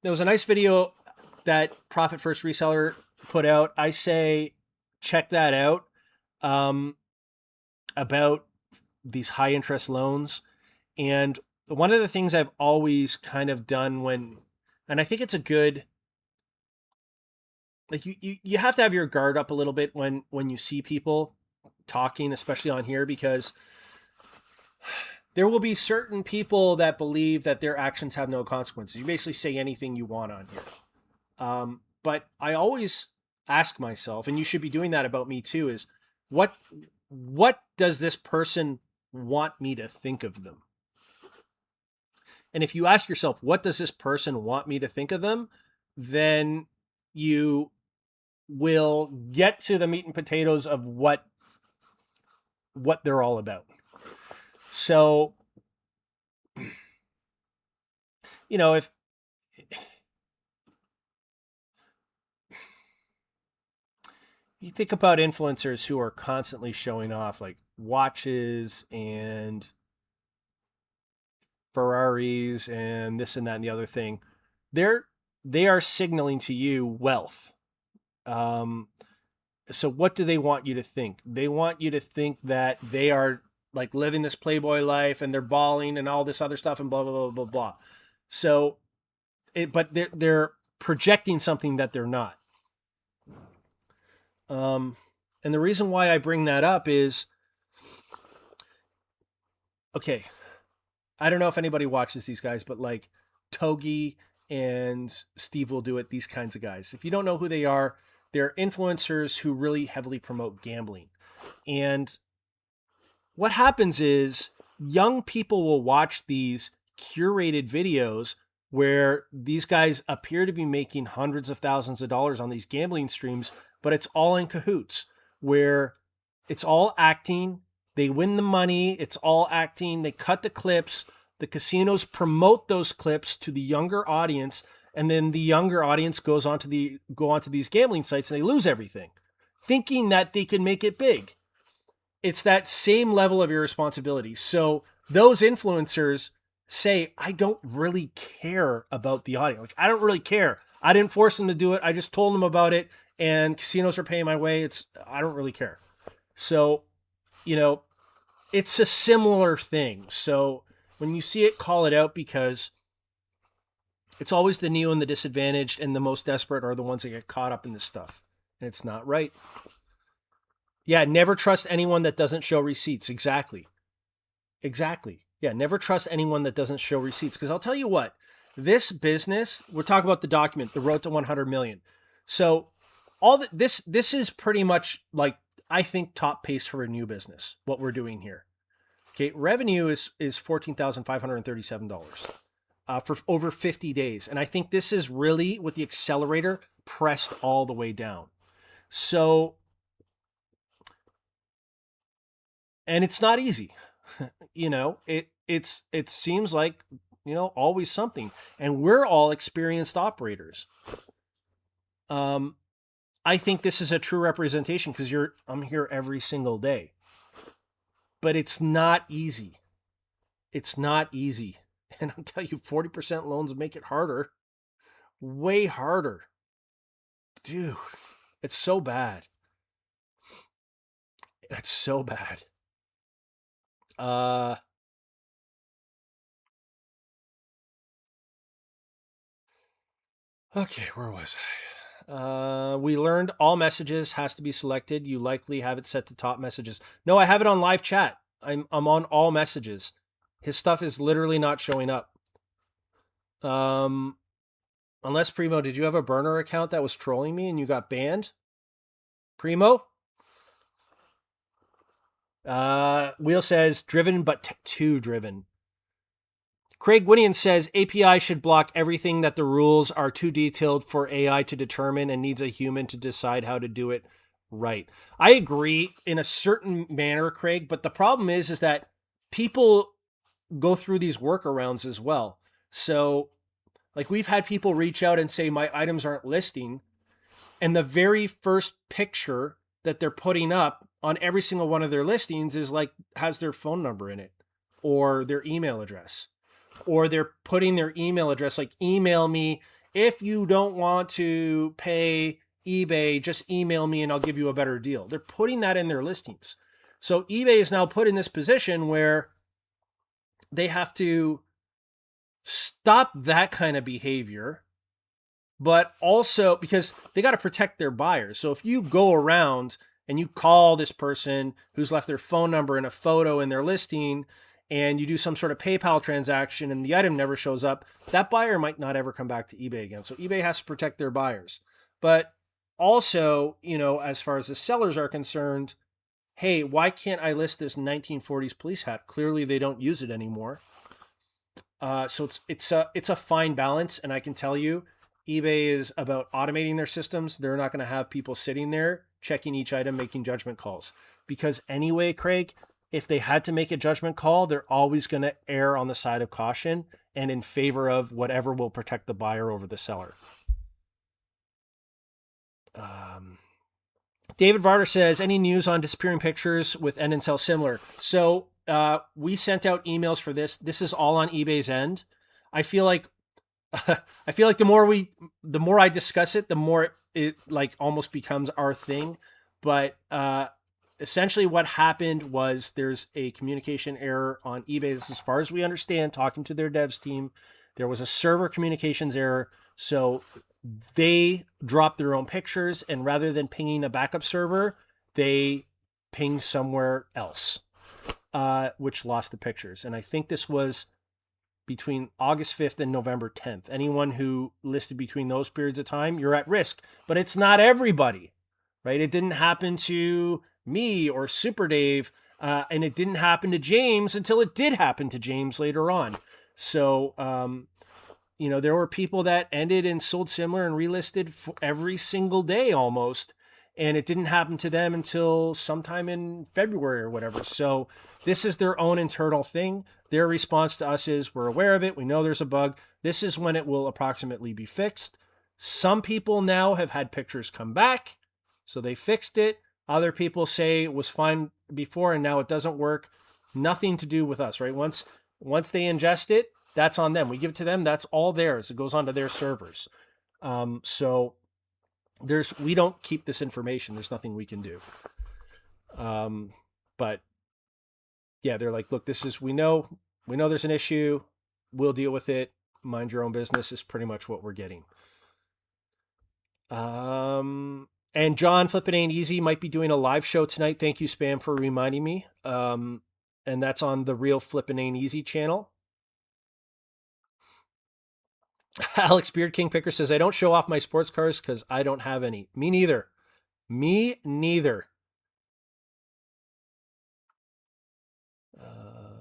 nice video that Profit First Reseller put out. I say check that out, about these high interest loans. And one of the things I've always kind of done and I think it's a good, like you have to have your guard up a little bit when you see people talking, especially on here, because there will be certain people that believe that their actions have no consequences. You basically say anything you want on here. But I always ask myself, and you should be doing that about me too, is what does this person want me to think of them? And if you ask yourself, what does this person want me to think of them? Then you will get to the meat and potatoes of what they're all about. So, you know, if you think about influencers who are constantly showing off like watches and Ferraris and this and that and the other thing, they are signaling to you wealth. So what do they want you to think? They want you to think that they are like living this Playboy life and they're balling and all this other stuff and blah, blah, blah, blah, blah. So, but they're projecting something that they're not. And the reason why I bring that up is, okay, I don't know if anybody watches these guys, but like Togi and Steve will do it. These kinds of guys. If you don't know who they are, they're influencers who really heavily promote gambling. And what happens is young people will watch these curated videos where these guys appear to be making hundreds of thousands of dollars on these gambling streams, but it's all in cahoots, where it's all acting. They win the money. It's all acting. They cut the clips. The casinos promote those clips to the younger audience, and then the younger audience go onto these gambling sites and they lose everything, thinking that they can make it big. It's that same level of irresponsibility. So those influencers say, I don't really care about the audience. Like, I don't really care. I didn't force them to do it. I just told them about it, and casinos are paying my way. I don't really care. So, it's a similar thing. So when you see it, call it out, because it's always the new and the disadvantaged and the most desperate are the ones that get caught up in this stuff. And it's not right. Yeah, never trust anyone that doesn't show receipts. Exactly. Yeah, never trust anyone that doesn't show receipts. Because I'll tell you what, this business, we're talking about the document, the road to 100 million. So this is pretty much like, I think, top pace for a new business, what we're doing here. Okay, revenue is $14,537 for over 50 days. And I think this is really, with the accelerator pressed all the way down. So, and it's not easy. It seems like, always something. And we're all experienced operators. I think this is a true representation because I'm here every single day. But it's not easy. It's not easy. And I'll tell you, 40% loans make it harder. Way harder. Dude, it's so bad. It's so bad. Okay, where was I? We learned all messages has to be selected. You likely have it set to top messages. No, I have it on live chat. I'm on all messages. His stuff is literally not showing up. Unless, Primo, did you have a burner account that was trolling me and you got banned? Primo? Wheel says driven but too driven. Craig Winian says API should block everything that the rules are too detailed for AI to determine and needs a human to decide how to do it right. I agree in a certain manner, Craig, but the problem is that people go through these workarounds as well. So, like, we've had people reach out and say my items aren't listing, and the very first picture that they're putting up on every single one of their listings is like, has their phone number in it or their email address. Or they're putting their email address, like, email me. If you don't want to pay eBay, just email me and I'll give you a better deal. They're putting that in their listings. So eBay is now put in this position where they have to stop that kind of behavior, but also because they got to protect their buyers. So if you go around and you call this person who's left their phone number and a photo in their listing, and you do some sort of PayPal transaction and the item never shows up, that buyer might not ever come back to eBay again. So eBay has to protect their buyers. But also, as far as the sellers are concerned, hey, why can't I list this 1940s police hat? Clearly they don't use it anymore. So it's a fine balance. And I can tell you, eBay is about automating their systems. They're not going to have people sitting there checking each item, making judgment calls. Because anyway, Craig, if they had to make a judgment call, they're always going to err on the side of caution and in favor of whatever will protect the buyer over the seller. David Varder says, any news on disappearing pictures with end and sell similar? So we sent out emails for this. This is all on eBay's end. I feel like the more I discuss it, the more it like almost becomes our thing. But essentially what happened was there's a communication error on eBay. As far as we understand, talking to their devs team, there was a server communications error. So they dropped their own pictures, and rather than pinging a backup server, they pinged somewhere else, which lost the pictures. And I think this was between August 5th and November 10th. Anyone who listed between those periods of time, you're at risk. But it's not everybody, right? It didn't happen to me or Super Dave, and it didn't happen to James until it did happen to James later on. So, there were people that ended and sold similar and relisted every single day almost. And it didn't happen to them until sometime in February or whatever. So this is their own internal thing. Their response to us is, we're aware of it. We know there's a bug. This is when it will approximately be fixed. Some people now have had pictures come back, so they fixed it. Other people say it was fine before and now it doesn't work. Nothing to do with us, right? Once they ingest it, that's on them. We give it to them. That's all theirs. It goes onto their servers. So we don't keep this information. There's nothing we can do. But yeah, they're like, look, we know there's an issue. We'll deal with it. Mind your own business is pretty much what we're getting. And John, Flippin' Ain't Easy might be doing a live show tonight. Thank you, Spam, for reminding me. And that's on the Real Flippin' Ain't Easy channel. Alex Beard King Picker says, I don't show off my sports cars because I don't have any. Me neither.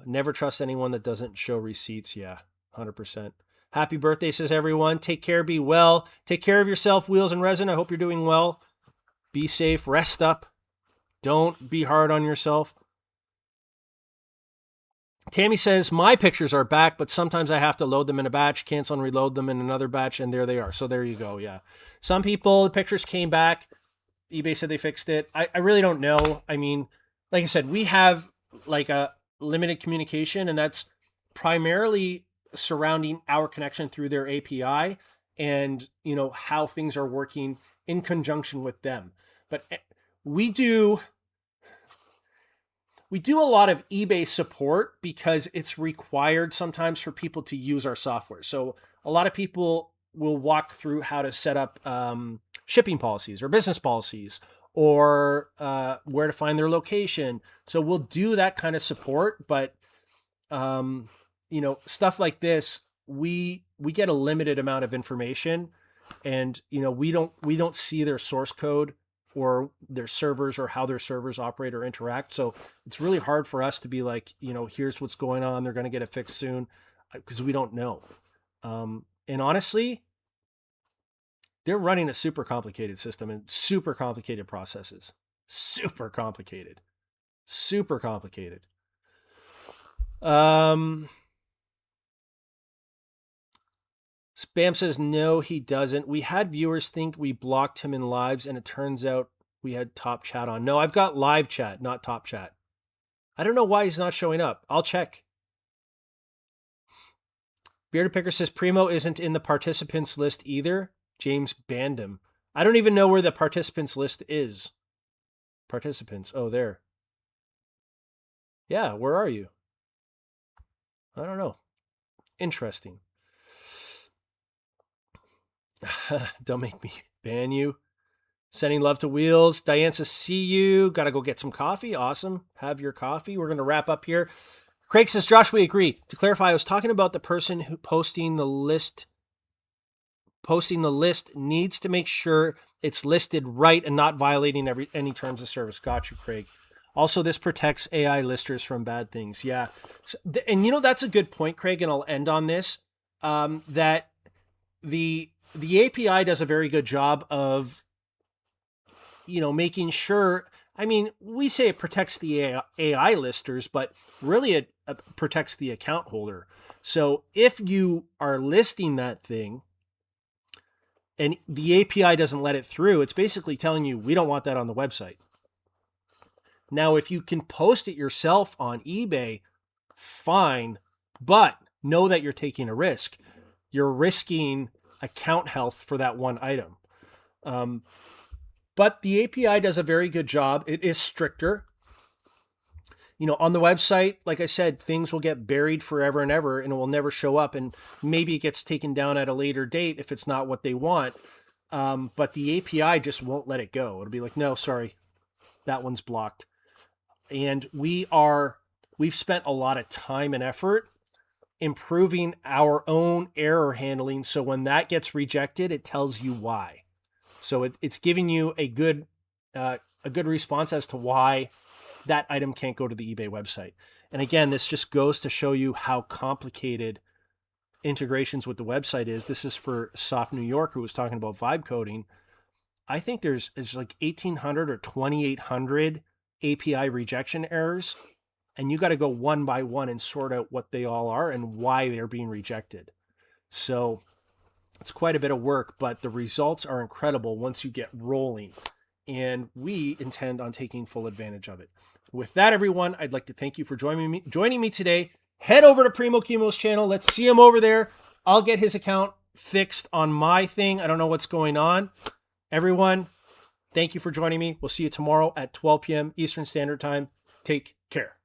Never trust anyone that doesn't show receipts. Yeah, 100%. Happy birthday, says everyone. Take care, be well. Take care of yourself, Wheels and Resin. I hope you're doing well. Be safe, rest up. Don't be hard on yourself. Tammy says, my pictures are back, but sometimes I have to load them in a batch, cancel and reload them in another batch, and there they are. So there you go, yeah. Some people, the pictures came back. eBay said they fixed it. I really don't know. I mean, like I said, we have like a limited communication, and that's primarily surrounding our connection through their API and, how things are working in conjunction with them. But we do a lot of eBay support because it's required sometimes for people to use our software. So a lot of people will walk through how to set up shipping policies or business policies or where to find their location. So we'll do that kind of support, but stuff like this, we get a limited amount of information, and we don't see their source code or their servers or how their servers operate or interact. So it's really hard for us to be like, here's what's going on. They're going to get it fixed soon, because we don't know. And honestly, they're running a super complicated system and super complicated processes. Super complicated. Spam says, no, he doesn't. We had viewers think we blocked him in lives, and it turns out we had top chat on. No, I've got live chat, not top chat. I don't know why he's not showing up. I'll check. Bearded Picker says, Primo isn't in the participants list either. James banned him. I don't even know where the participants list is. Participants. Oh, there. Yeah, where are you? I don't know. Interesting. Don't make me ban you. Sending love to Wheels. Diane says, see you. Got to go get some coffee. Awesome. Have your coffee. We're going to wrap up here. Craig says, Josh, we agree. To clarify, I was talking about the person who posting the list needs to make sure it's listed right and not violating any terms of service. Got you, Craig. Also, this protects AI listers from bad things. Yeah. And that's a good point, Craig, and I'll end on this. That the API does a very good job of, making sure, we say it protects the AI listers, but really it protects the account holder. So if you are listing that thing and the API doesn't let it through, it's basically telling you, we don't want that on the website. Now, if you can post it yourself on eBay, fine, but know that you're taking a risk. You're risking account health for that one item. But the API does a very good job. It is stricter. On the website, like I said, things will get buried forever and ever, and it will never show up. And maybe it gets taken down at a later date if it's not what they want. But the API just won't let it go. It'll be like, no, sorry, that one's blocked. And we've spent a lot of time and effort improving our own error handling. So when that gets rejected, it tells you why. So it's giving you a good response as to why that item can't go to the eBay website. And again, this just goes to show you how complicated integrations with the website is. This is for Soft New York, who was talking about vibe coding. I think there's like 1,800 or 2,800 API rejection errors, and you got to go one by one and sort out what they all are and why they're being rejected. So it's quite a bit of work, but the results are incredible once you get rolling, and we intend on taking full advantage of it. With that, everyone, I'd like to thank you for joining me today. Head over to Primo Chemo's channel. Let's see him over there. I'll get his account fixed on my thing. I don't know what's going on. Everyone, thank you for joining me. We'll see you tomorrow at 12 p.m. Eastern Standard Time. Take care.